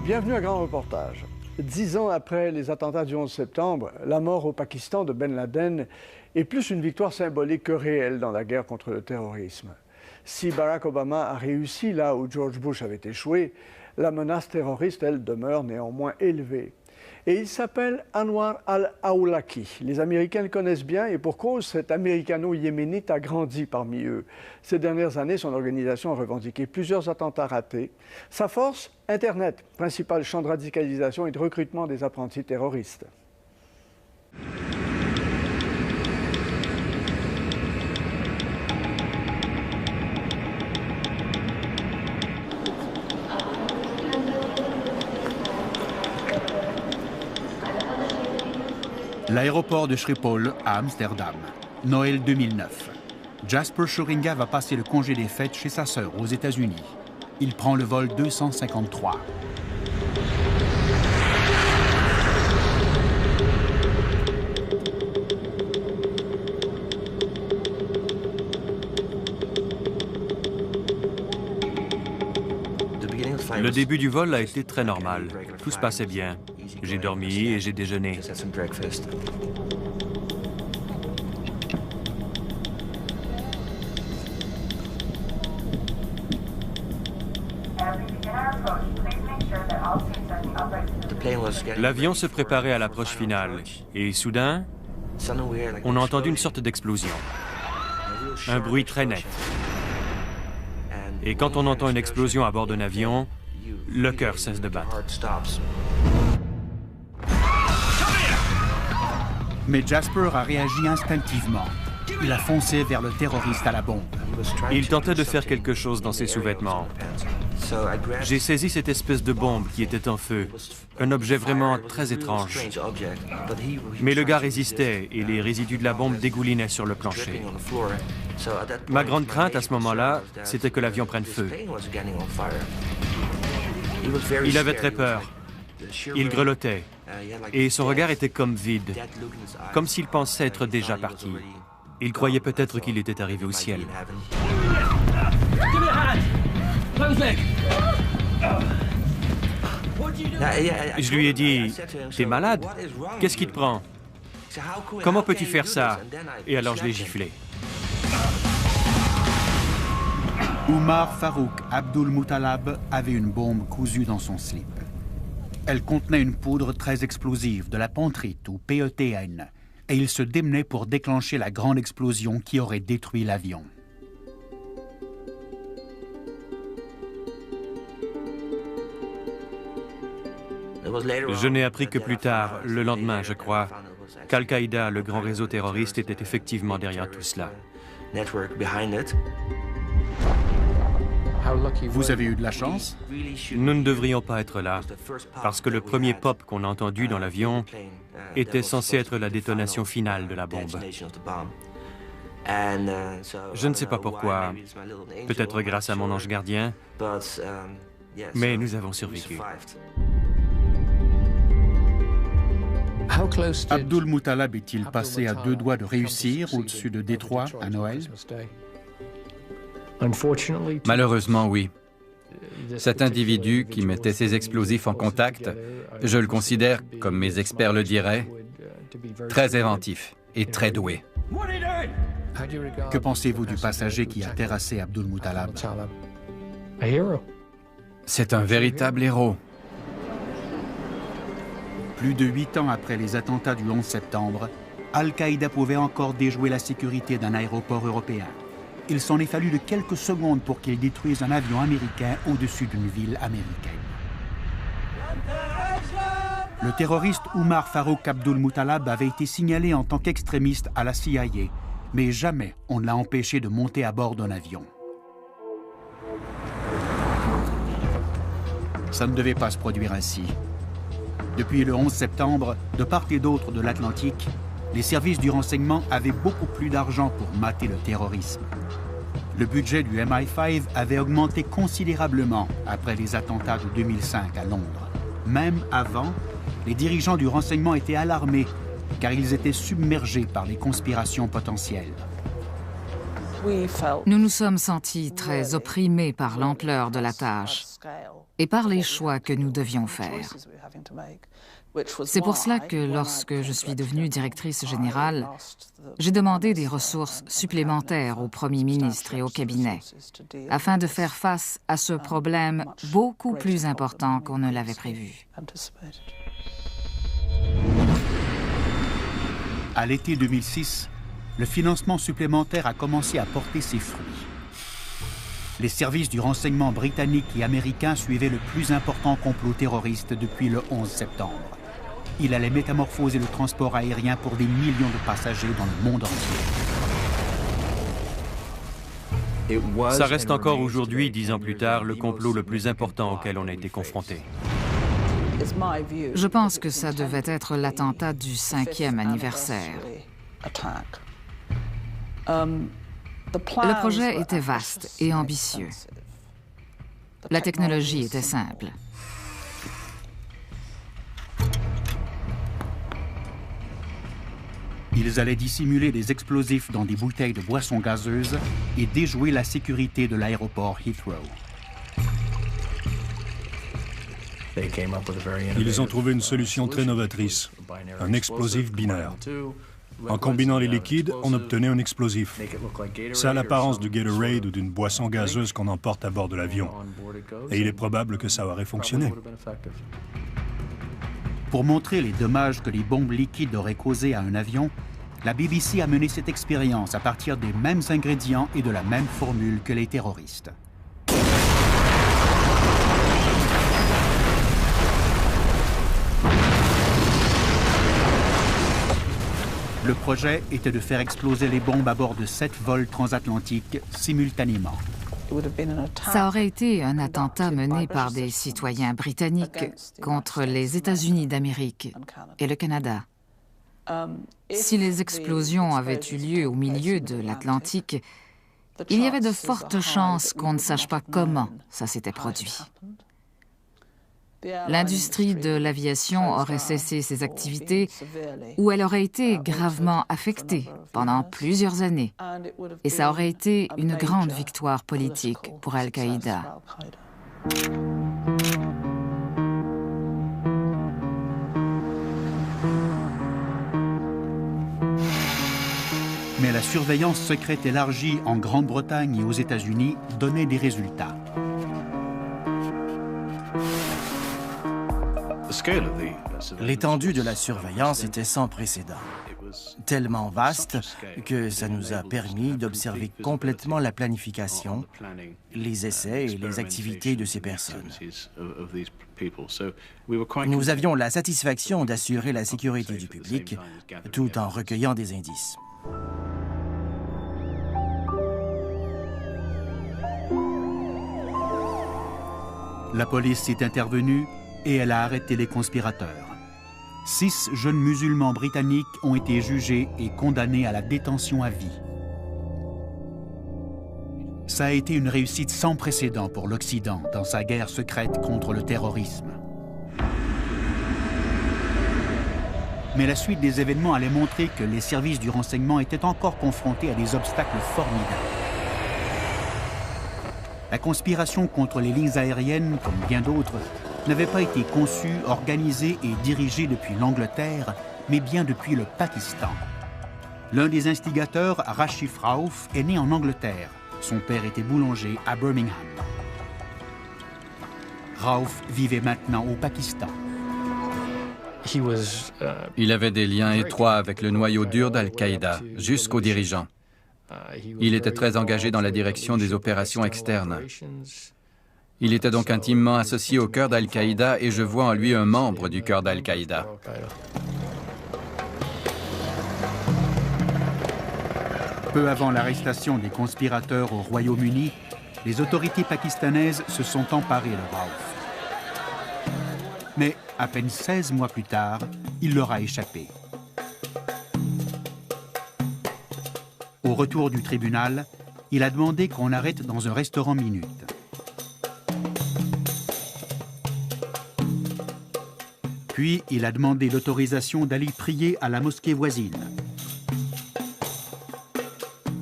Bienvenue à Grand Reportage. 10 ans après les attentats du 11 septembre, la mort au Pakistan de Ben Laden est plus une victoire symbolique que réelle dans la guerre contre le terrorisme. Si Barack Obama a réussi là où George Bush avait échoué, la menace terroriste, elle, demeure néanmoins élevée. Et il s'appelle Anwar al-Awlaki. Les Américains le connaissent bien et pour cause, cet américano-yéménite a grandi parmi eux. Ces dernières années, son organisation a revendiqué plusieurs attentats ratés. Sa force, Internet, principal champ de radicalisation et de recrutement des apprentis terroristes. L'aéroport de Schiphol à Amsterdam, Noël 2009. Jasper Schuringa va passer le congé des fêtes chez sa sœur aux États-Unis. Il prend le vol 253. Le début du vol a été très normal. Tout se passait bien. J'ai dormi et j'ai déjeuné. L'avion se préparait à l'approche finale et soudain, on a entendu une sorte d'explosion. Un bruit très net. Et quand on entend une explosion à bord d'un avion, le cœur cesse de battre. Mais Jasper a réagi instinctivement. Il a foncé vers le terroriste à la bombe. Il tentait de faire quelque chose dans ses sous-vêtements. J'ai saisi cette espèce de bombe qui était en feu, un objet vraiment très étrange. Mais le gars résistait et les résidus de la bombe dégoulinaient sur le plancher. Ma grande crainte à ce moment-là, c'était que l'avion prenne feu. Il avait très peur. Il grelottait. Et son regard était comme vide, comme s'il pensait être déjà parti. Il croyait peut-être qu'il était arrivé au ciel. Je lui ai dit, « T'es malade? Qu'est-ce qui te prend? Comment peux-tu faire ça ?» Et alors je l'ai giflé. Umar Farouk Abdul Muttalab avait une bombe cousue dans son slip. Elle contenait une poudre très explosive, de la pentrite ou PETN, et il se démenait pour déclencher la grande explosion qui aurait détruit l'avion. Je n'ai appris que plus tard, le lendemain, je crois, qu'Al-Qaïda, le grand réseau terroriste, était effectivement derrière tout cela. Vous avez eu de la chance? Nous ne devrions pas être là, parce que le premier pop qu'on a entendu dans l'avion était censé être la détonation finale de la bombe. Je ne sais pas pourquoi, peut-être grâce à mon ange gardien, mais nous avons survécu. Abdul Muttalab est-il passé à 2 doigts de réussir au-dessus de Détroit à Noël? Malheureusement, oui. Cet individu qui mettait ces explosifs en contact, je le considère, comme mes experts le diraient, très inventif et très doué. Que pensez-vous du passager qui a terrassé Abdul Muttalab? C'est un véritable héros. Plus de 8 ans après les attentats du 11 septembre, Al-Qaïda pouvait encore déjouer la sécurité d'un aéroport européen. Il s'en est fallu de quelques secondes pour qu'il détruise un avion américain au-dessus d'une ville américaine. Le terroriste Umar Farouk Abdul Muttalab avait été signalé en tant qu'extrémiste à la CIA, mais jamais on ne l'a empêché de monter à bord d'un avion. Ça ne devait pas se produire ainsi. Depuis le 11 septembre, de part et d'autre de l'Atlantique, les services du renseignement avaient beaucoup plus d'argent pour mater le terrorisme. Le budget du MI5 avait augmenté considérablement après les attentats de 2005 à Londres. Même avant, les dirigeants du renseignement étaient alarmés car ils étaient submergés par les conspirations potentielles. Nous nous sommes sentis très opprimés par l'ampleur de la tâche. et par les choix que nous devions faire. C'est pour cela que lorsque je suis devenue directrice générale, j'ai demandé des ressources supplémentaires au Premier ministre et au cabinet, afin de faire face à ce problème beaucoup plus important qu'on ne l'avait prévu. À l'été 2006, le financement supplémentaire a commencé à porter ses fruits. Les services du renseignement britannique et américain suivaient le plus important complot terroriste depuis le 11 septembre. Il allait métamorphoser le transport aérien pour des millions de passagers dans le monde entier. Ça reste encore aujourd'hui, 10 ans plus tard, le complot le plus important auquel on a été confronté. Je pense que ça devait être l'attentat du 5e anniversaire. Le projet était vaste et ambitieux. La technologie était simple. Ils allaient dissimuler des explosifs dans des bouteilles de boissons gazeuses et déjouer la sécurité de l'aéroport Heathrow. Ils ont trouvé une solution très novatrice, un explosif binaire. En combinant les liquides, on obtenait un explosif. Ça a l'apparence du Gatorade ou d'une boisson gazeuse qu'on emporte à bord de l'avion. Et il est probable que ça aurait fonctionné. Pour montrer les dommages que les bombes liquides auraient causés à un avion, la BBC a mené cette expérience à partir des mêmes ingrédients et de la même formule que les terroristes. Le projet était de faire exploser les bombes à bord de 7 vols transatlantiques simultanément. Ça aurait été un attentat mené par des citoyens britanniques contre les États-Unis d'Amérique et le Canada. Si les explosions avaient eu lieu au milieu de l'Atlantique, il y avait de fortes chances qu'on ne sache pas comment ça s'était produit. L'industrie de l'aviation aurait cessé ses activités ou elle aurait été gravement affectée pendant plusieurs années. Et ça aurait été une grande victoire politique pour Al-Qaïda. Mais la surveillance secrète élargie en Grande-Bretagne et aux États-Unis donnait des résultats. L'étendue de la surveillance était sans précédent, tellement vaste que ça nous a permis d'observer complètement la planification, les essais et les activités de ces personnes. Nous avions la satisfaction d'assurer la sécurité du public tout en recueillant des indices. La police est intervenue et elle a arrêté les conspirateurs. 6 jeunes musulmans britanniques ont été jugés et condamnés à la détention à vie. Ça a été une réussite sans précédent pour l'Occident dans sa guerre secrète contre le terrorisme. Mais la suite des événements allait montrer que les services du renseignement étaient encore confrontés à des obstacles formidables. La conspiration contre les lignes aériennes, comme bien d'autres, n'avait pas été conçue, organisée et dirigée depuis l'Angleterre, mais bien depuis le Pakistan. L'un des instigateurs, Rashid Rauf, est né en Angleterre. Son père était boulanger à Birmingham. Rauf vivait maintenant au Pakistan. Il avait des liens étroits avec le noyau dur d'Al-Qaïda, jusqu'aux dirigeants. Il était très engagé dans la direction des opérations externes. Il était donc intimement associé au cœur d'Al-Qaïda et je vois en lui un membre du cœur d'Al-Qaïda. Peu avant l'arrestation des conspirateurs au Royaume-Uni, les autorités pakistanaises se sont emparées de Rauf. Mais à peine 16 mois plus tard, il leur a échappé. Au retour du tribunal, il a demandé qu'on arrête dans un restaurant minute. Puis, il a demandé l'autorisation d'aller prier à la mosquée voisine.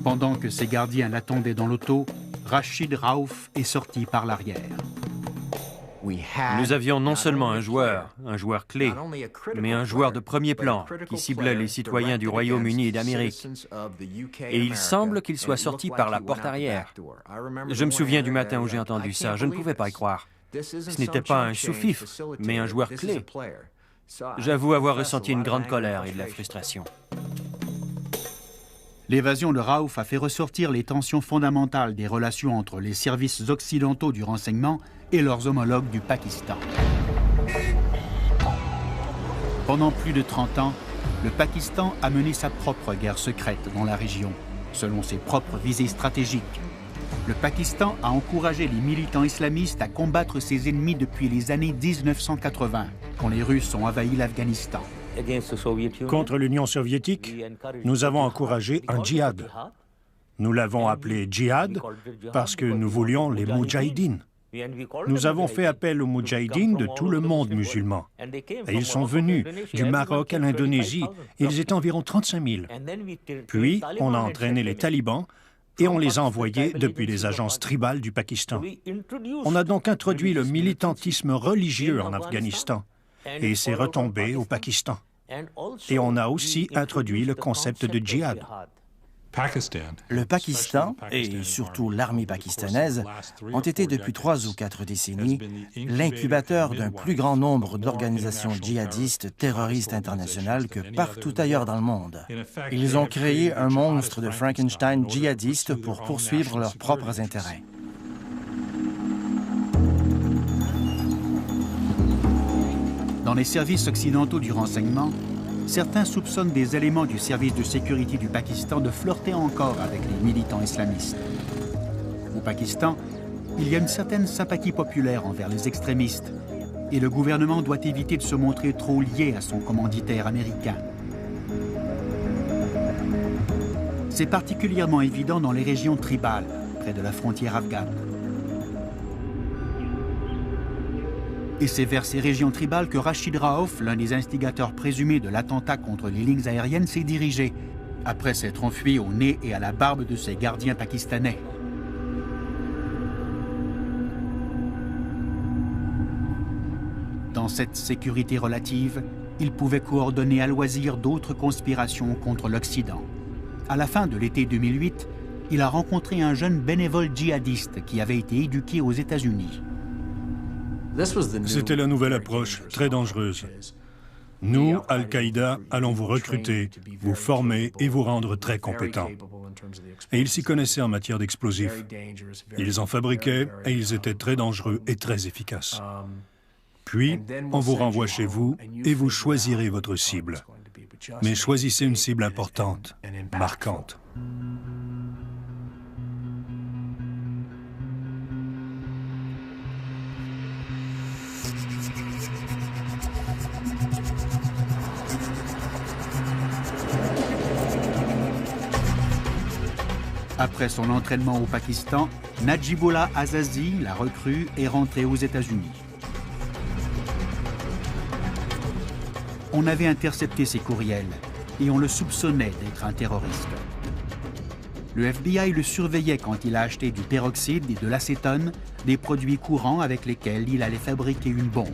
Pendant que ses gardiens l'attendaient dans l'auto, Rashid Rauf est sorti par l'arrière. Nous avions non seulement un joueur clé, mais un joueur de premier plan qui ciblait les citoyens du Royaume-Uni et d'Amérique. Et il semble qu'il soit sorti par la porte arrière. Je me souviens du matin où j'ai entendu ça, je ne pouvais pas y croire. Ce n'était pas un sous-fifre, mais un joueur clé. J'avoue avoir ressenti une grande colère et de la frustration. L'évasion de Raouf a fait ressortir les tensions fondamentales des relations entre les services occidentaux du renseignement et leurs homologues du Pakistan. Pendant plus de 30 ans, le Pakistan a mené sa propre guerre secrète dans la région, selon ses propres visées stratégiques. Le Pakistan a encouragé les militants islamistes à combattre ses ennemis depuis les années 1980, quand les Russes ont envahi l'Afghanistan. Contre l'Union soviétique, nous avons encouragé un djihad. Nous l'avons appelé djihad parce que nous voulions les moudjahidines. Nous avons fait appel aux moudjahidines de tout le monde musulman. Et ils sont venus du Maroc à l'Indonésie. Ils étaient environ 35 000. Puis, on a entraîné les talibans et on les a envoyés depuis les agences tribales du Pakistan. On a donc introduit le militantisme religieux en Afghanistan. Et c'est retombé au Pakistan. Et on a aussi introduit le concept de djihad. Le Pakistan, et surtout l'armée pakistanaise, ont été depuis 3 ou 4 décennies l'incubateur d'un plus grand nombre d'organisations djihadistes terroristes internationales que partout ailleurs dans le monde. Ils ont créé un monstre de Frankenstein djihadiste pour poursuivre leurs propres intérêts. Dans les services occidentaux du renseignement, certains soupçonnent des éléments du service de sécurité du Pakistan de flirter encore avec les militants islamistes. Au Pakistan, il y a une certaine sympathie populaire envers les extrémistes et le gouvernement doit éviter de se montrer trop lié à son commanditaire américain. C'est particulièrement évident dans les régions tribales, près de la frontière afghane. Et c'est vers ces régions tribales que Rashid Raouf, l'un des instigateurs présumés de l'attentat contre les lignes aériennes, s'est dirigé, après s'être enfui au nez et à la barbe de ses gardiens pakistanais. Dans cette sécurité relative, il pouvait coordonner à loisir d'autres conspirations contre l'Occident. À la fin de l'été 2008, il a rencontré un jeune bénévole djihadiste qui avait été éduqué aux États-Unis. C'était la nouvelle approche, très dangereuse. Nous, Al-Qaïda, allons vous recruter, vous former et vous rendre très compétents. Et ils s'y connaissaient en matière d'explosifs. Ils en fabriquaient et ils étaient très dangereux et très efficaces. Puis, on vous renvoie chez vous et vous choisirez votre cible. Mais choisissez une cible importante, marquante. Après son entraînement au Pakistan, Najibullah Azazi, la recrue, est rentré aux États-Unis. On avait intercepté ses courriels et on le soupçonnait d'être un terroriste. Le FBI le surveillait quand il a acheté du peroxyde et de l'acétone, des produits courants avec lesquels il allait fabriquer une bombe.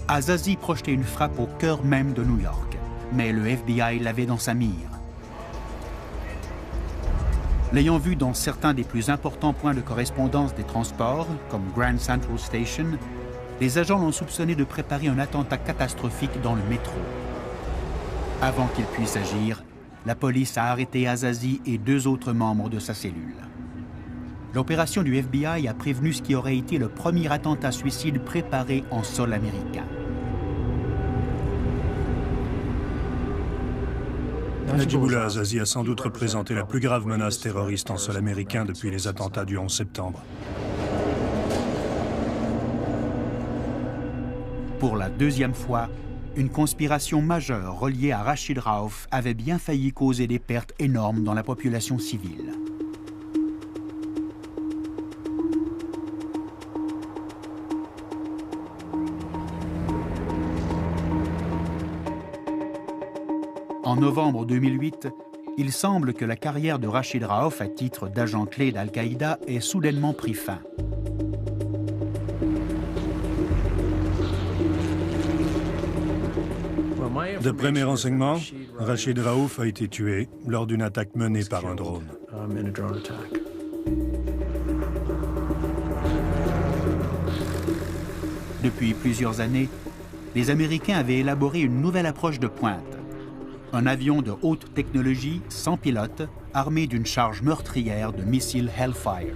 Azazi projetait une frappe au cœur même de New York, mais le FBI l'avait dans sa mire. L'ayant vu dans certains des plus importants points de correspondance des transports, comme Grand Central Station, les agents l'ont soupçonné de préparer un attentat catastrophique dans le métro. Avant qu'il puisse agir, la police a arrêté Azazi et 2 autres membres de sa cellule. L'opération du FBI a prévenu ce qui aurait été le premier attentat suicide préparé en sol américain. Najibullah Azazi a sans doute représenté la plus grave menace terroriste en sol américain depuis les attentats du 11 septembre. Pour la 2e fois, une conspiration majeure reliée à Rashid Raouf avait bien failli causer des pertes énormes dans la population civile. En novembre 2008, il semble que la carrière de Rachid Raouf à titre d'agent clé d'Al-Qaïda ait soudainement pris fin. D'après mes renseignements, Rachid Raouf a été tué lors d'une attaque menée par un drone. Depuis plusieurs années, les Américains avaient élaboré une nouvelle approche de pointe. Un avion de haute technologie, sans pilote, armé d'une charge meurtrière de missiles Hellfire.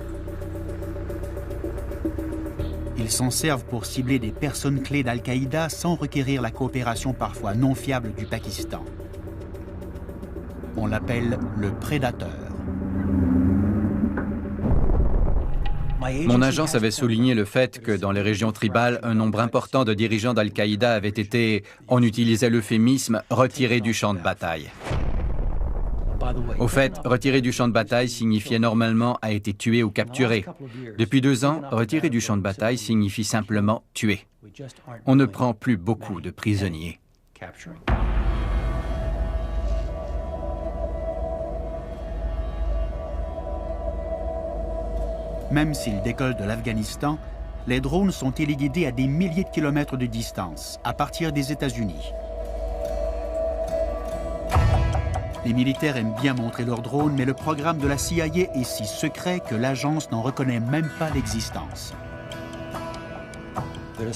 Ils s'en servent pour cibler des personnes clés d'Al-Qaïda sans requérir la coopération parfois non fiable du Pakistan. On l'appelle le prédateur. Mon agence avait souligné le fait que dans les régions tribales, un nombre important de dirigeants d'Al-Qaïda avaient été, on utilisait l'euphémisme, retirés du champ de bataille. Au fait, retirer du champ de bataille signifiait normalement a été tué ou capturé. Depuis 2 ans, retirer du champ de bataille signifie simplement tuer. On ne prend plus beaucoup de prisonniers. Même s'ils décollent de l'Afghanistan, les drones sont téléguidés à des milliers de kilomètres de distance, à partir des États-Unis. Les militaires aiment bien montrer leurs drones, mais le programme de la CIA est si secret que l'agence n'en reconnaît même pas l'existence.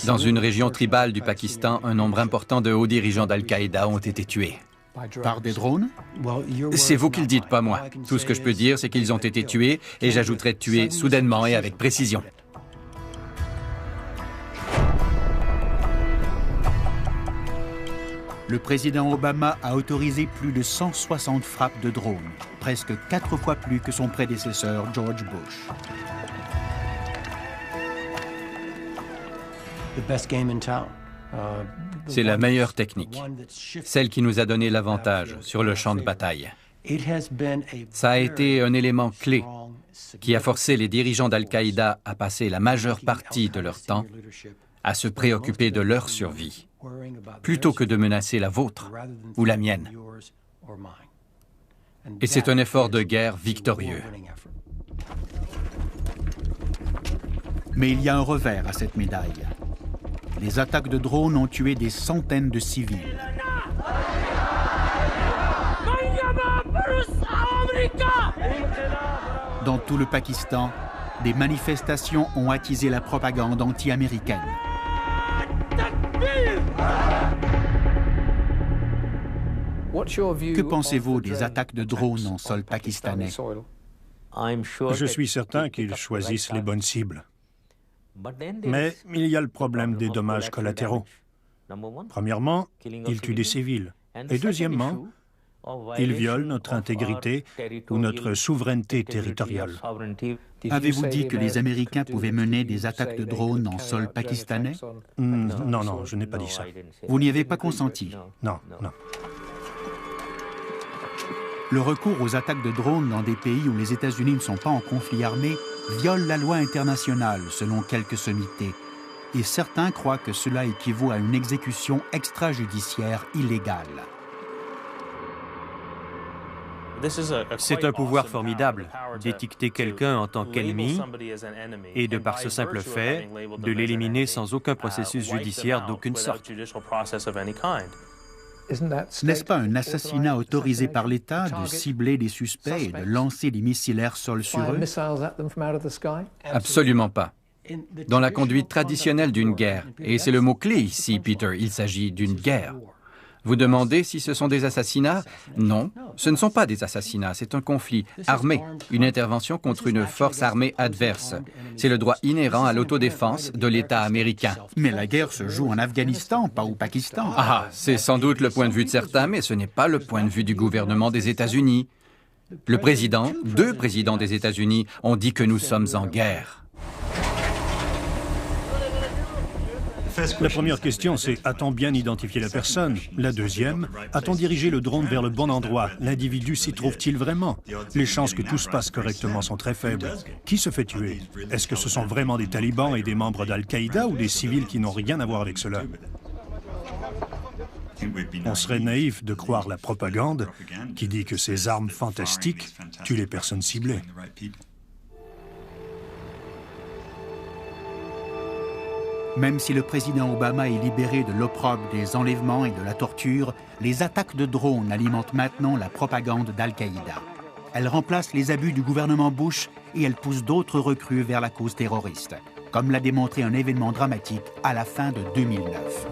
Dans une région tribale du Pakistan, un nombre important de hauts dirigeants d'Al-Qaïda ont été tués. Par des drones? C'est vous qui le dites, pas moi. Tout ce que je peux dire, c'est qu'ils ont été tués, et j'ajouterai tués soudainement et avec précision. Le président Obama a autorisé plus de 160 frappes de drones, presque 4 fois plus que son prédécesseur George Bush. C'est la meilleure technique, celle qui nous a donné l'avantage sur le champ de bataille. Ça a été un élément clé qui a forcé les dirigeants d'Al-Qaïda à passer la majeure partie de leur temps à se préoccuper de leur survie, plutôt que de menacer la vôtre ou la mienne. Et c'est un effort de guerre victorieux. Mais il y a un revers à cette médaille. Les attaques de drones ont tué des centaines de civils. Dans tout le Pakistan, des manifestations ont attisé la propagande anti-américaine. Que pensez-vous des attaques de drones en sol pakistanais? Je suis certain qu'ils choisissent les bonnes cibles. Mais il y a le problème des dommages collatéraux. Premièrement, ils tuent des civils. Et deuxièmement, ils violent notre intégrité ou notre souveraineté territoriale. Avez-vous dit que les Américains pouvaient mener des attaques de drones en sol pakistanais? Non, je n'ai pas dit ça. Vous n'y avez pas consenti? Non. Le recours aux attaques de drones dans des pays où les États-Unis ne sont pas en conflit armé viole la loi internationale, selon quelques sommités. Et certains croient que cela équivaut à une exécution extrajudiciaire illégale. C'est un pouvoir formidable d'étiqueter quelqu'un en tant qu'ennemi et, de par ce simple fait, de l'éliminer sans aucun processus judiciaire d'aucune sorte. N'est-ce pas un assassinat autorisé par l'État de cibler des suspects et de lancer des missiles air-sol sur eux? Absolument pas. Dans la conduite traditionnelle d'une guerre, et c'est le mot-clé ici, Peter, il s'agit d'une guerre. Vous demandez si ce sont des assassinats? Non, ce ne sont pas des assassinats, c'est un conflit armé, une intervention contre une force armée adverse. C'est le droit inhérent à l'autodéfense de l'État américain. Mais la guerre se joue en Afghanistan, pas au Pakistan. Ah, c'est sans doute le point de vue de certains, mais ce n'est pas le point de vue du gouvernement des États-Unis. Le président, 2 présidents des États-Unis ont dit que nous sommes en guerre. La première question, c'est a-t-on bien identifié la personne? La deuxième, a-t-on dirigé le drone vers le bon endroit? L'individu s'y trouve-t-il vraiment? Les chances que tout se passe correctement sont très faibles. Qui se fait tuer? Est-ce que ce sont vraiment des talibans et des membres d'Al-Qaïda ou des civils qui n'ont rien à voir avec cela? On serait naïf de croire la propagande qui dit que ces armes fantastiques tuent les personnes ciblées. Même si le président Obama est libéré de l'opprobre des enlèvements et de la torture, les attaques de drones alimentent maintenant la propagande d'Al-Qaïda. Elles remplacent les abus du gouvernement Bush et elles poussent d'autres recrues vers la cause terroriste, comme l'a démontré un événement dramatique à la fin de 2009.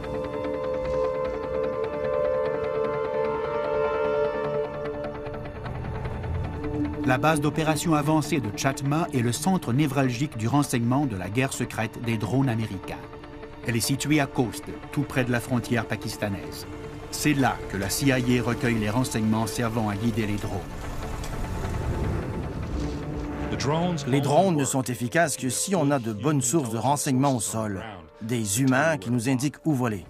La base d'opération avancée de Chatma est le centre névralgique du renseignement de la guerre secrète des drones américains. Elle est située à Khost, tout près de la frontière pakistanaise. C'est là que la CIA recueille les renseignements servant à guider les drones. Les drones ne sont efficaces que si on a de bonnes sources de renseignements au sol, des humains qui nous indiquent où voler.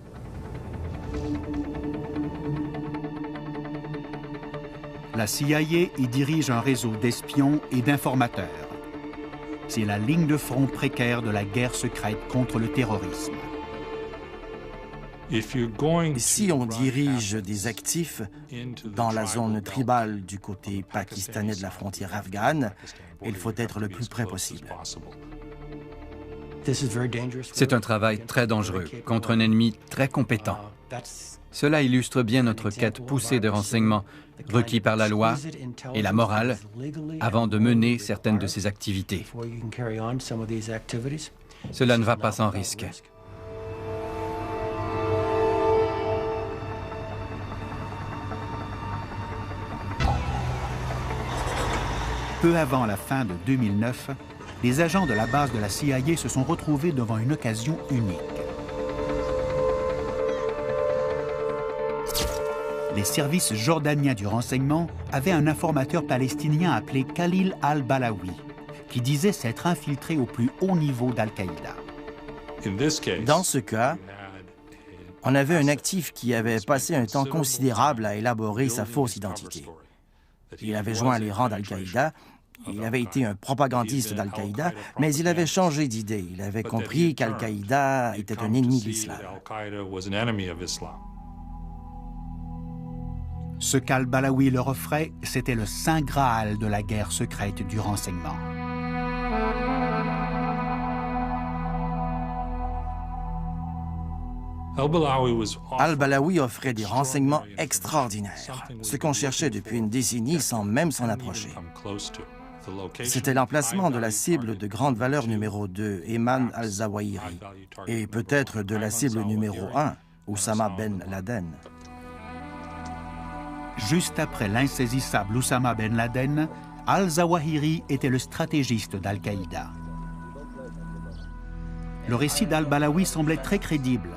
La CIA y dirige un réseau d'espions et d'informateurs. C'est la ligne de front précaire de la guerre secrète contre le terrorisme. Si on dirige des actifs dans la zone tribale du côté pakistanais de la frontière afghane, il faut être le plus près possible. C'est un travail très dangereux contre un ennemi très compétent. Cela illustre bien notre quête poussée de renseignements requis par la loi et la morale avant de mener certaines de ces activités. Cela ne va pas sans risque. Peu avant la fin de 2009, les agents de la base de la CIA se sont retrouvés devant une occasion unique. Les services jordaniens du renseignement avaient un informateur palestinien appelé Khalil al-Balawi, qui disait s'être infiltré au plus haut niveau d'Al-Qaïda. Dans ce cas, on avait un actif qui avait passé un temps considérable à élaborer sa fausse identité. Il avait joint les rangs d'Al-Qaïda, il avait été un propagandiste d'Al-Qaïda, mais il avait changé d'idée. Il avait compris qu'Al-Qaïda était un ennemi de l'islam. Ce qu'al-Balawi leur offrait, c'était le saint Graal de la guerre secrète du renseignement. Al-Balawi offrait des renseignements extraordinaires, ce qu'on cherchait depuis une décennie sans même s'en approcher. C'était l'emplacement de la cible de grande valeur numéro 2, Ayman al-Zawahiri, et peut-être de la cible numéro 1, Oussama Ben Laden. Juste après l'insaisissable Oussama Ben Laden, al-Zawahiri était le stratégiste d'Al-Qaïda. Le récit d'al-Balawi semblait très crédible.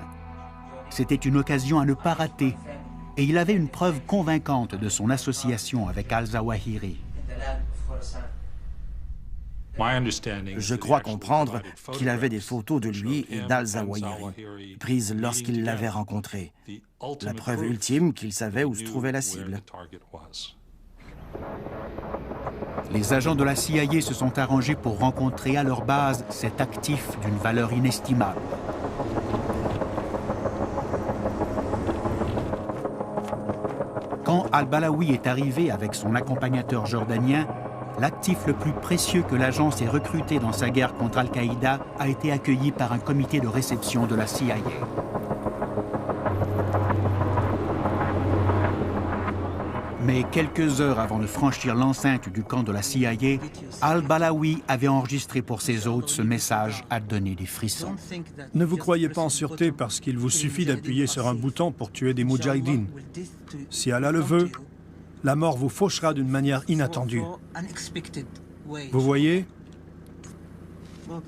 C'était une occasion à ne pas rater, et il avait une preuve convaincante de son association avec al-Zawahiri. Je crois comprendre qu'il avait des photos de lui et d'al-Zawahiri, prises lorsqu'il l'avait rencontré. La preuve ultime qu'il savait où se trouvait la cible. Les agents de la CIA se sont arrangés pour rencontrer à leur base cet actif d'une valeur inestimable. Quand al-Balawi est arrivé avec son accompagnateur jordanien, l'actif le plus précieux que l'agence ait recruté dans sa guerre contre Al-Qaïda a été accueilli par un comité de réception de la CIA. Mais quelques heures avant de franchir l'enceinte du camp de la CIA, al-Balawi avait enregistré pour ses hôtes ce message à donner des frissons. Ne vous croyez pas en sûreté parce qu'il vous suffit d'appuyer sur un bouton pour tuer des moudjahidines. Si Allah le veut, la mort vous fauchera d'une manière inattendue. Vous voyez?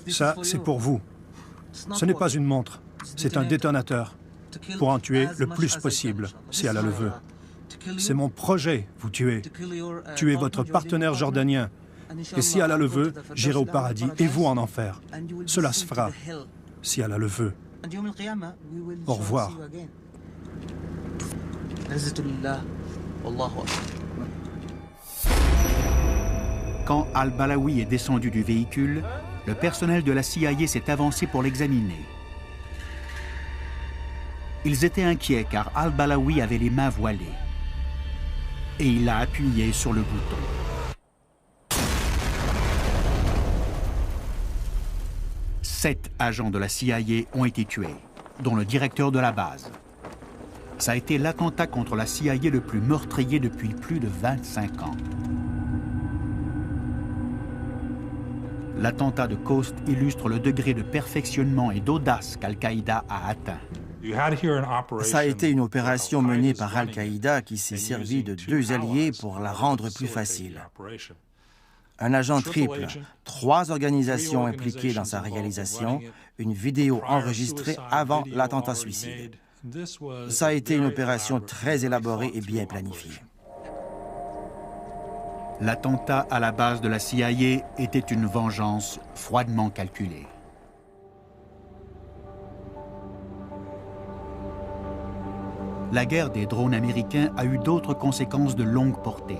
Ça, c'est pour vous. Ce n'est pas une montre, c'est un détonateur pour en tuer le plus possible, si Allah le veut. C'est mon projet, vous tuez. Tuez votre partenaire jordanien. Et si Allah le veut, j'irai au paradis et vous en enfer. Cela se fera, si Allah le veut. Au revoir. Quand al-Balawi est descendu du véhicule, le personnel de la CIA s'est avancé pour l'examiner. Ils étaient inquiets car al-Balawi avait les mains voilées. Et il a appuyé sur le bouton. 7 agents de la CIA ont été tués, dont le directeur de la base. Ça a été l'attentat contre la CIA le plus meurtrier depuis plus de 25 ans. L'attentat de Khost illustre le degré de perfectionnement et d'audace qu'Al-Qaïda a atteint. Ça a été une opération menée par Al-Qaïda qui s'est servi de 2 alliés pour la rendre plus facile. Un agent triple, 3 organisations impliquées dans sa réalisation, une vidéo enregistrée avant l'attentat suicide. Ça a été une opération très élaborée et bien planifiée. L'attentat à la base de la CIA était une vengeance froidement calculée. La guerre des drones américains a eu d'autres conséquences de longue portée.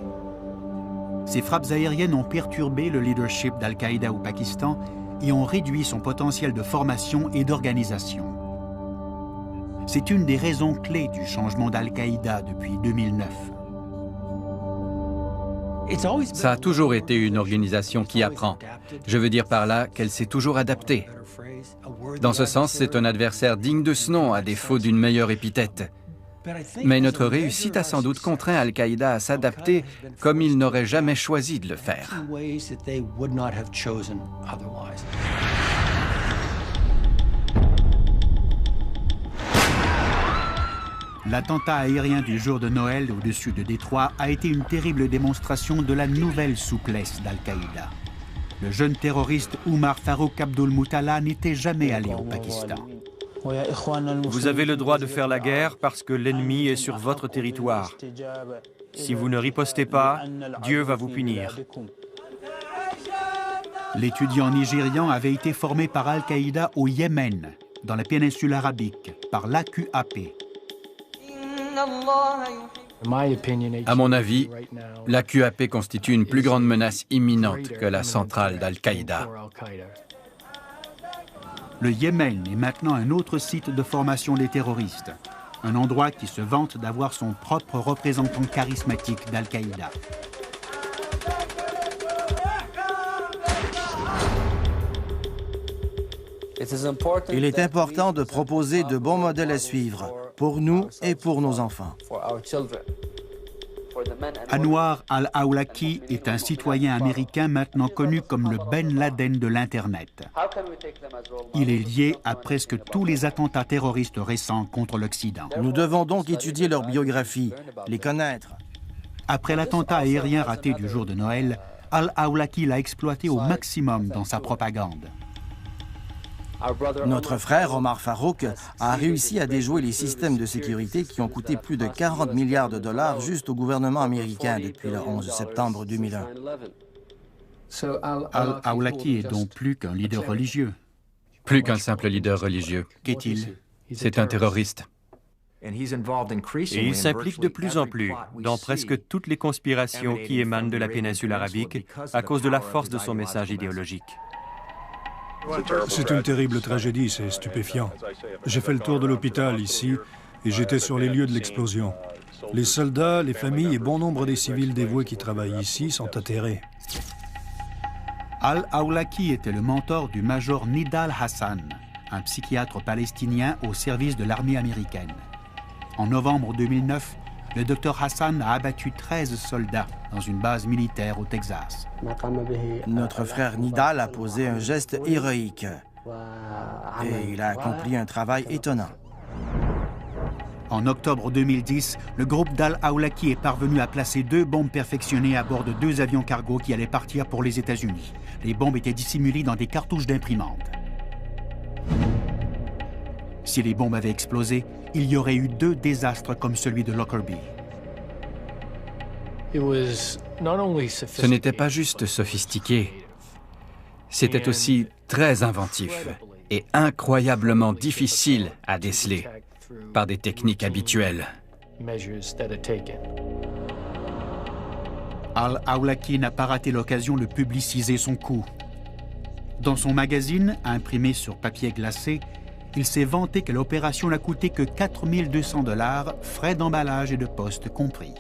Ces frappes aériennes ont perturbé le leadership d'Al-Qaïda au Pakistan et ont réduit son potentiel de formation et d'organisation. C'est une des raisons clés du changement d'Al-Qaïda depuis 2009. Ça a toujours été une organisation qui apprend. Je veux dire par là qu'elle s'est toujours adaptée. Dans ce sens, c'est un adversaire digne de ce nom, à défaut d'une meilleure épithète. Mais notre réussite a sans doute contraint Al-Qaïda à s'adapter comme il n'aurait jamais choisi de le faire. L'attentat aérien du jour de Noël au-dessus de Détroit a été une terrible démonstration de la nouvelle souplesse d'Al-Qaïda. Le jeune terroriste Omar Farouk Abdul-Muttallah n'était jamais allé au Pakistan. Vous avez le droit de faire la guerre parce que l'ennemi est sur votre territoire. Si vous ne ripostez pas, Dieu va vous punir. L'étudiant nigérian avait été formé par Al-Qaïda au Yémen, dans la péninsule arabique, par l'AQAP. À mon avis, l'AQAP constitue une plus grande menace imminente que la centrale d'Al-Qaïda. Le Yémen est maintenant un autre site de formation des terroristes, un endroit qui se vante d'avoir son propre représentant charismatique d'Al-Qaïda. Il est important de proposer de bons modèles à suivre, pour nous et pour nos enfants. Anwar al-Awlaki est un citoyen américain maintenant connu comme le Ben Laden de l'Internet. Il est lié à presque tous les attentats terroristes récents contre l'Occident. Nous devons donc étudier leur biographie, les connaître. Après l'attentat aérien raté du jour de Noël, al-Awlaki l'a exploité au maximum dans sa propagande. Notre frère Omar Farouk a réussi à déjouer les systèmes de sécurité qui ont coûté plus de 40 milliards de dollars juste au gouvernement américain depuis le 11 septembre 2001. Al-Awlaki est donc plus qu'un leader religieux. Plus qu'un simple leader religieux. Qu'est-il? C'est un terroriste. Et il s'implique de plus en plus dans presque toutes les conspirations qui émanent de la péninsule arabique à cause de la force de son message idéologique. C'est une terrible tragédie, c'est stupéfiant. J'ai fait le tour de l'hôpital ici et j'étais sur les lieux de l'explosion. Les soldats, les familles et bon nombre des civils dévoués qui travaillent ici sont atterrés. Al-Awlaki était le mentor du major Nidal Hassan, un psychiatre palestinien au service de l'armée américaine. En novembre 2009, le docteur Hassan a abattu 13 soldats dans une base militaire au Texas. Notre frère Nidal a posé un geste héroïque et il a accompli un travail étonnant. En octobre 2010, le groupe d'Al-Awlaki est parvenu à placer 2 bombes perfectionnées à bord de 2 avions cargo qui allaient partir pour les États-Unis. Les bombes étaient dissimulées dans des cartouches d'imprimante. Si les bombes avaient explosé, il y aurait eu 2 désastres comme celui de Lockerbie. Ce n'était pas juste sophistiqué, c'était aussi très inventif et incroyablement difficile à déceler par des techniques habituelles. Al-Awlaki n'a pas raté l'occasion de publiciser son coup. Dans son magazine, imprimé sur papier glacé, il s'est vanté que l'opération n'a coûté que 4 200 $, frais d'emballage et de poste compris.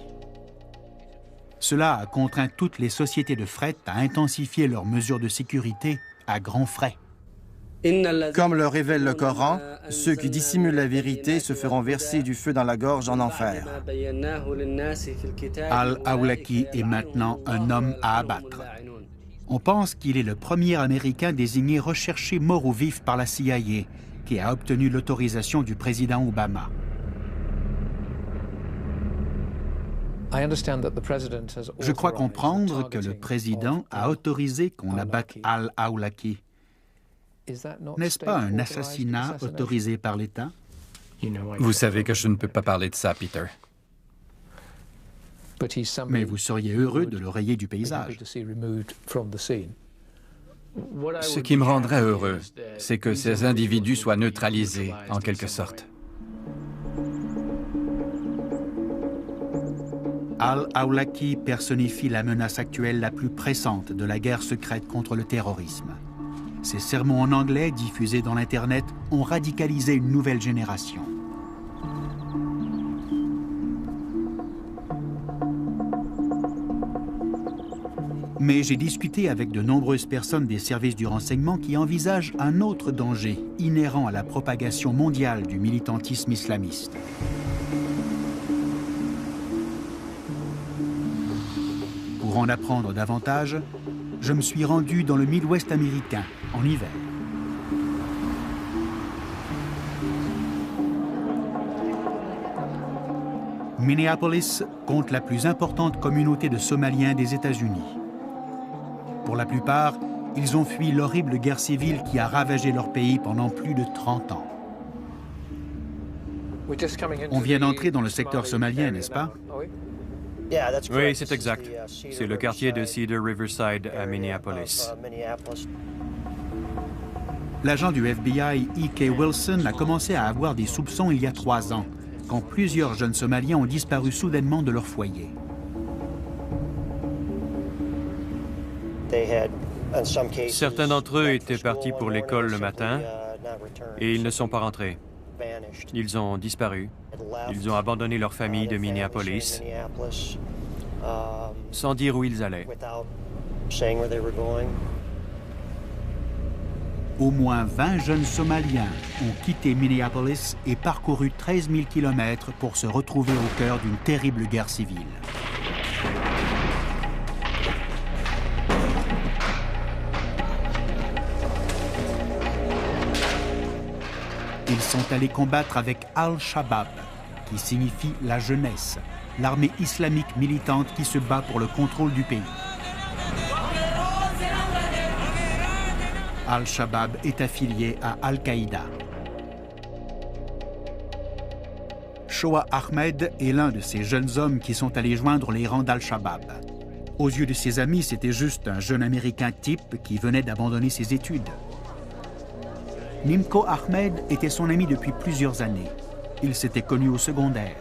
Cela a contraint toutes les sociétés de fret à intensifier leurs mesures de sécurité à grands frais. Comme le révèle le Coran, ceux qui dissimulent la vérité se feront verser du feu dans la gorge en enfer. Al-Awlaki est maintenant un homme à abattre. On pense qu'il est le premier Américain désigné recherché mort ou vif par la CIA, qui a obtenu l'autorisation du président Obama. Je crois comprendre que le président a autorisé qu'on abatte Al-Awlaki. N'est-ce pas un assassinat autorisé par l'État? Vous savez que je ne peux pas parler de ça, Peter. Mais vous seriez heureux de le rayer du paysage. Ce qui me rendrait heureux, c'est que ces individus soient neutralisés, en quelque sorte. Al-Awlaki personnifie la menace actuelle la plus pressante de la guerre secrète contre le terrorisme. Ses sermons en anglais, diffusés dans l'Internet, ont radicalisé une nouvelle génération. Mais j'ai discuté avec de nombreuses personnes des services du renseignement qui envisagent un autre danger inhérent à la propagation mondiale du militantisme islamiste. Pour en apprendre davantage, je me suis rendu dans le Midwest américain, en hiver. Minneapolis compte la plus importante communauté de Somaliens des États-Unis. Pour la plupart, ils ont fui l'horrible guerre civile qui a ravagé leur pays pendant plus de 30 ans. On vient d'entrer dans le secteur somalien, n'est-ce pas? Oui, c'est exact. C'est le quartier de Cedar Riverside à Minneapolis. L'agent du FBI, E.K. Wilson, a commencé à avoir des soupçons il y a 3 ans, quand plusieurs jeunes Somaliens ont disparu soudainement de leur foyer. Certains d'entre eux étaient partis pour l'école le matin et ils ne sont pas rentrés. Ils ont disparu. Ils ont abandonné leur famille de Minneapolis sans dire où ils allaient. Au moins 20 jeunes Somaliens ont quitté Minneapolis et parcouru 13 000 km pour se retrouver au cœur d'une terrible guerre civile. Ils sont allés combattre avec Al-Shabaab, qui signifie la jeunesse, l'armée islamique militante qui se bat pour le contrôle du pays. Al-Shabaab est affilié à Al-Qaïda. Shoa Ahmed est l'un de ces jeunes hommes qui sont allés joindre les rangs d'Al-Shabaab. Aux yeux de ses amis, c'était juste un jeune Américain type qui venait d'abandonner ses études. Nimco Ahmed était son ami depuis plusieurs années. Ils s'étaient connus au secondaire.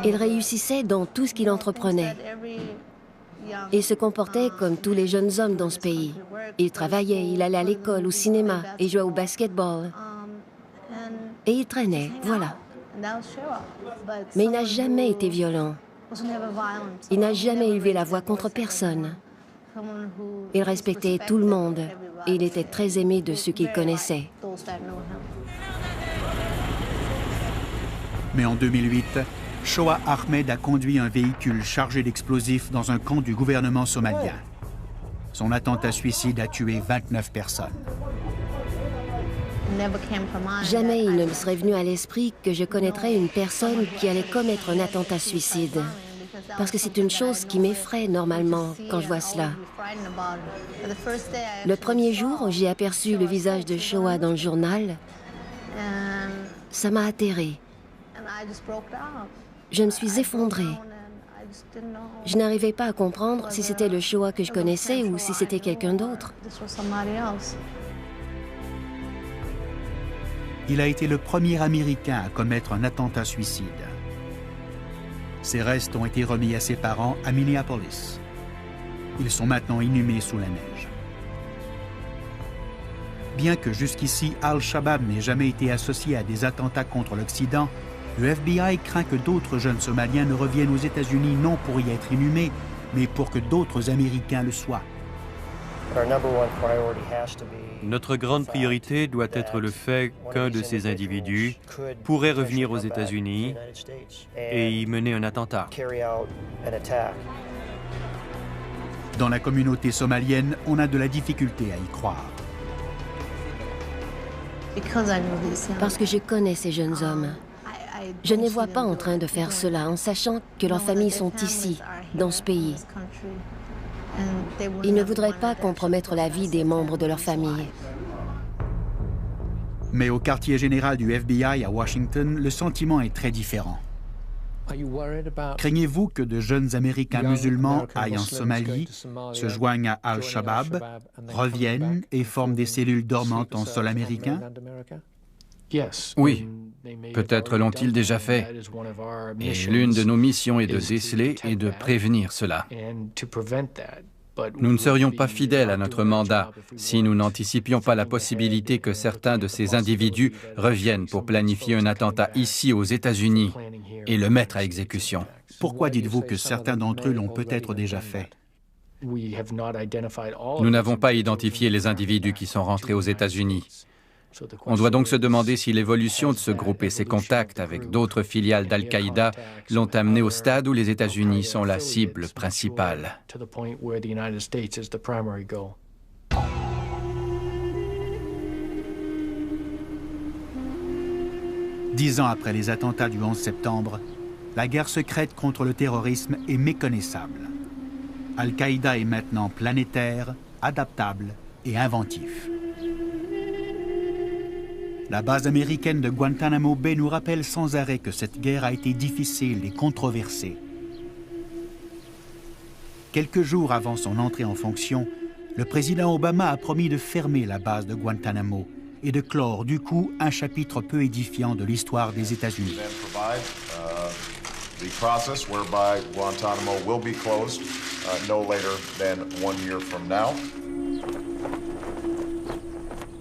Il réussissait dans tout ce qu'il entreprenait. Il se comportait comme tous les jeunes hommes dans ce pays. Il travaillait, il allait à l'école, au cinéma, il jouait au basketball. Et il traînait, voilà. Mais il n'a jamais été violent. Il n'a jamais élevé la voix contre personne. Il respectait tout le monde et il était très aimé de ceux qu'il connaissait. Mais en 2008, Shoa Ahmed a conduit un véhicule chargé d'explosifs dans un camp du gouvernement somalien. Son attentat suicide a tué 29 personnes. Jamais il ne me serait venu à l'esprit que je connaîtrais une personne qui allait commettre un attentat suicide. Parce que c'est une chose qui m'effraie normalement quand je vois cela. Le premier jour où j'ai aperçu le visage de Shoa dans le journal, ça m'a atterrée. Je me suis effondrée. Je n'arrivais pas à comprendre si c'était le Shoa que je connaissais ou si c'était quelqu'un d'autre. Il a été le premier Américain à commettre un attentat suicide. Ses restes ont été remis à ses parents à Minneapolis. Ils sont maintenant inhumés sous la neige. Bien que jusqu'ici Al-Shabaab n'ait jamais été associé à des attentats contre l'Occident, le FBI craint que d'autres jeunes Somaliens ne reviennent aux États-Unis non pour y être inhumés, mais pour que d'autres Américains le soient. Notre grande priorité doit être le fait qu'un de ces individus pourrait revenir aux États-Unis et y mener un attentat. Dans la communauté somalienne, on a de la difficulté à y croire. Parce que je connais ces jeunes hommes. Je ne les vois pas en train de faire cela en sachant que leurs familles sont ici, dans ce pays. Ils ne voudraient pas compromettre la vie des membres de leur famille. Mais au quartier général du FBI à Washington, le sentiment est très différent. Craignez-vous que de jeunes Américains musulmans aillent en Somalie, se joignent à Al-Shabaab, reviennent et forment des cellules dormantes en sol américain? Oui, peut-être l'ont-ils déjà fait. Et l'une de nos missions est de déceler et de prévenir cela. Nous ne serions pas fidèles à notre mandat si nous n'anticipions pas la possibilité que certains de ces individus reviennent pour planifier un attentat ici aux États-Unis et le mettre à exécution. Pourquoi dites-vous que certains d'entre eux l'ont peut-être déjà fait? Nous n'avons pas identifié les individus qui sont rentrés aux États-Unis. On doit donc se demander si l'évolution de ce groupe et ses contacts avec d'autres filiales d'Al-Qaïda l'ont amené au stade où les États-Unis sont la cible principale. 10 ans après les attentats du 11 septembre, la guerre secrète contre le terrorisme est méconnaissable. Al-Qaïda est maintenant planétaire, adaptable et inventif. La base américaine de Guantanamo Bay nous rappelle sans arrêt que cette guerre a été difficile et controversée. Quelques jours avant son entrée en fonction, le président Obama a promis de fermer la base de Guantanamo et de clore du coup un chapitre peu édifiant de l'histoire des États-Unis.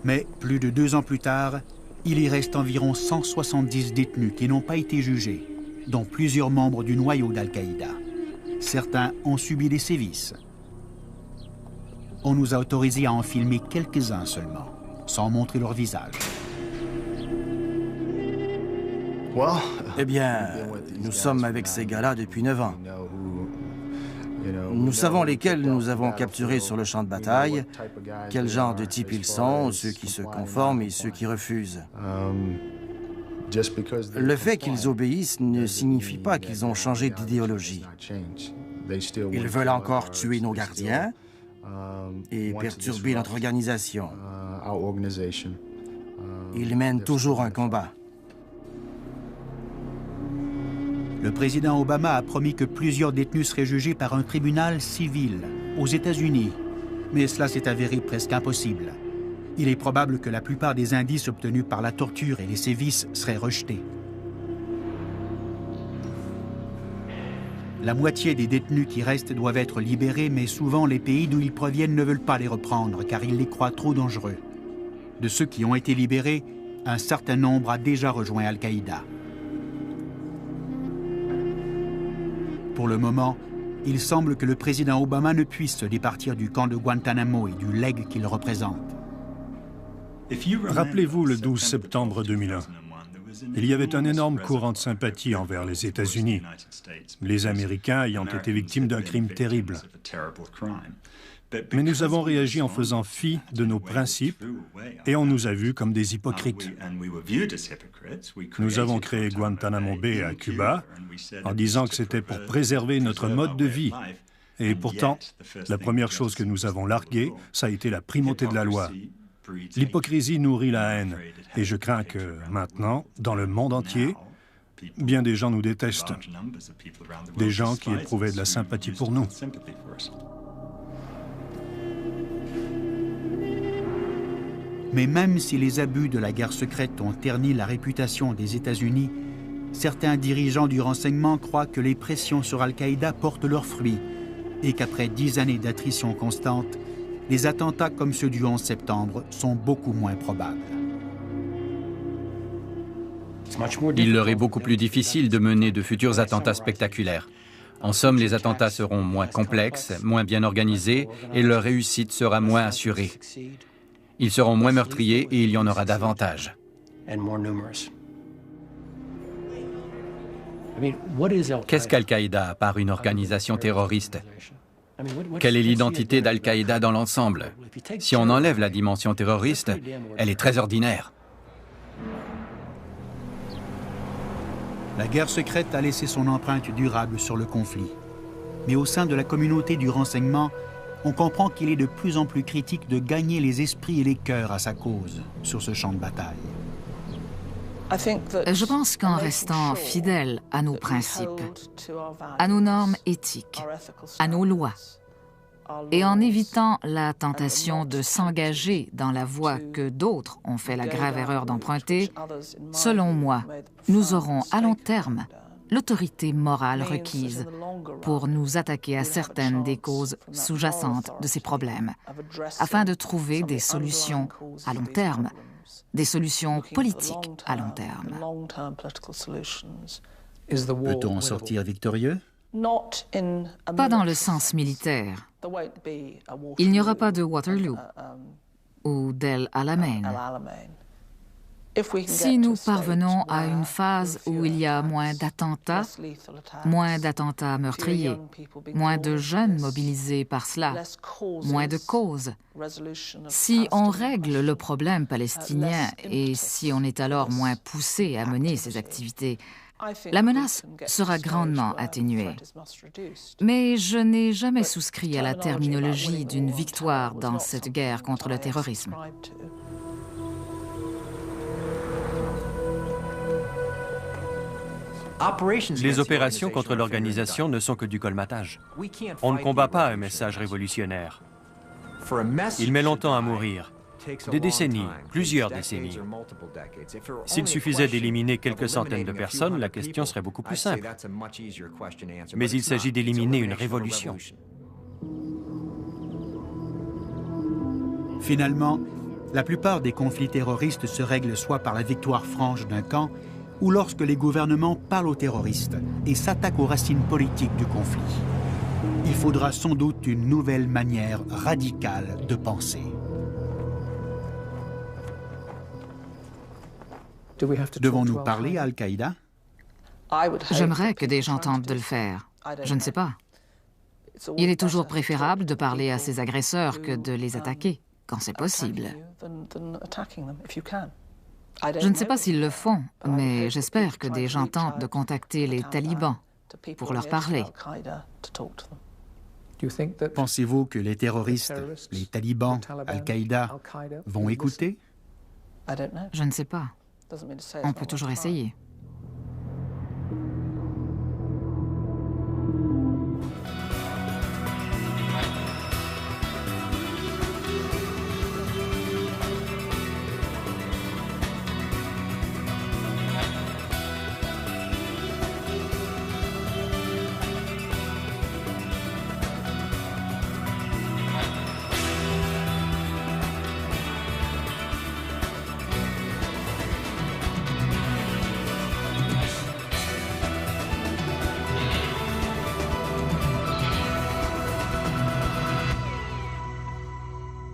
Mais plus de 2 ans plus tard, il y reste environ 170 détenus qui n'ont pas été jugés, dont plusieurs membres du noyau d'Al-Qaïda. Certains ont subi des sévices. On nous a autorisé à en filmer quelques-uns seulement, sans montrer leur visage. Eh bien, nous sommes avec ces gars-là depuis 9 ans. Nous savons lesquels nous avons capturés sur le champ de bataille, quel genre de type ils sont, ceux qui se conforment et ceux qui refusent. Le fait qu'ils obéissent ne signifie pas qu'ils ont changé d'idéologie. Ils veulent encore tuer nos gardiens et perturber notre organisation. Ils mènent toujours un combat. Le président Obama a promis que plusieurs détenus seraient jugés par un tribunal civil aux États-Unis, mais cela s'est avéré presque impossible. Il est probable que la plupart des indices obtenus par la torture et les sévices seraient rejetés. La moitié des détenus qui restent doivent être libérés, mais souvent les pays d'où ils proviennent ne veulent pas les reprendre car ils les croient trop dangereux. De ceux qui ont été libérés, un certain nombre a déjà rejoint Al-Qaïda. Pour le moment, il semble que le président Obama ne puisse se départir du camp de Guantanamo et du legs qu'il représente. Rappelez-vous le 12 septembre 2001. Il y avait un énorme courant de sympathie envers les États-Unis, les Américains ayant été victimes d'un crime terrible. Mais nous avons réagi en faisant fi de nos principes et on nous a vus comme des hypocrites. Nous avons créé Guantanamo Bay à Cuba en disant que c'était pour préserver notre mode de vie. Et pourtant, la première chose que nous avons larguée, ça a été la primauté de la loi. L'hypocrisie nourrit la haine. Et je crains que maintenant, dans le monde entier, bien des gens nous détestent. Des gens qui éprouvaient de la sympathie pour nous. Mais même si les abus de la guerre secrète ont terni la réputation des États-Unis, certains dirigeants du renseignement croient que les pressions sur Al-Qaïda portent leurs fruits et qu'après 10 années d'attrition constante, les attentats comme ceux du 11 septembre sont beaucoup moins probables. Il leur est beaucoup plus difficile de mener de futurs attentats spectaculaires. En somme, les attentats seront moins complexes, moins bien organisés et leur réussite sera moins assurée. Ils seront moins meurtriers et il y en aura davantage. Qu'est-ce qu'Al-Qaïda à part une organisation terroriste? Quelle est l'identité d'Al-Qaïda dans l'ensemble? Si on enlève la dimension terroriste, elle est très ordinaire. La guerre secrète a laissé son empreinte durable sur le conflit. Mais au sein de la communauté du renseignement, on comprend qu'il est de plus en plus critique de gagner les esprits et les cœurs à sa cause sur ce champ de bataille. Je pense qu'en restant fidèle à nos principes, à nos normes éthiques, à nos lois, et en évitant la tentation de s'engager dans la voie que d'autres ont fait la grave erreur d'emprunter, selon moi, nous aurons à long terme l'autorité morale requise pour nous attaquer à certaines des causes sous-jacentes de ces problèmes, afin de trouver des solutions à long terme, des solutions politiques à long terme. Peut-on en sortir victorieux? Pas dans le sens militaire. Il n'y aura pas de Waterloo ou d'El Alamein. Si nous parvenons à une phase où il y a moins d'attentats meurtriers, moins de jeunes mobilisés par cela, moins de causes, si on règle le problème palestinien et si on est alors moins poussé à mener ces activités, la menace sera grandement atténuée. Mais je n'ai jamais souscrit à la terminologie d'une victoire dans cette guerre contre le terrorisme. Les opérations contre l'organisation ne sont que du colmatage. On ne combat pas un message révolutionnaire. Il met longtemps à mourir. Des décennies, plusieurs décennies. S'il suffisait d'éliminer quelques centaines de personnes, la question serait beaucoup plus simple. Mais il s'agit d'éliminer une révolution. Finalement, la plupart des conflits terroristes se règlent soit par la victoire franche d'un camp, ou lorsque les gouvernements parlent aux terroristes et s'attaquent aux racines politiques du conflit. Il faudra sans doute une nouvelle manière radicale de penser. Devons-nous parler à Al-Qaïda? J'aimerais que des gens tentent de le faire. Je ne sais pas. Il est toujours préférable de parler à ses agresseurs que de les attaquer, quand c'est possible. Je ne sais pas s'ils le font, mais j'espère que des gens tentent de contacter les talibans pour leur parler. Pensez-vous que les terroristes, les talibans, Al-Qaïda vont écouter? Je ne sais pas. On peut toujours essayer.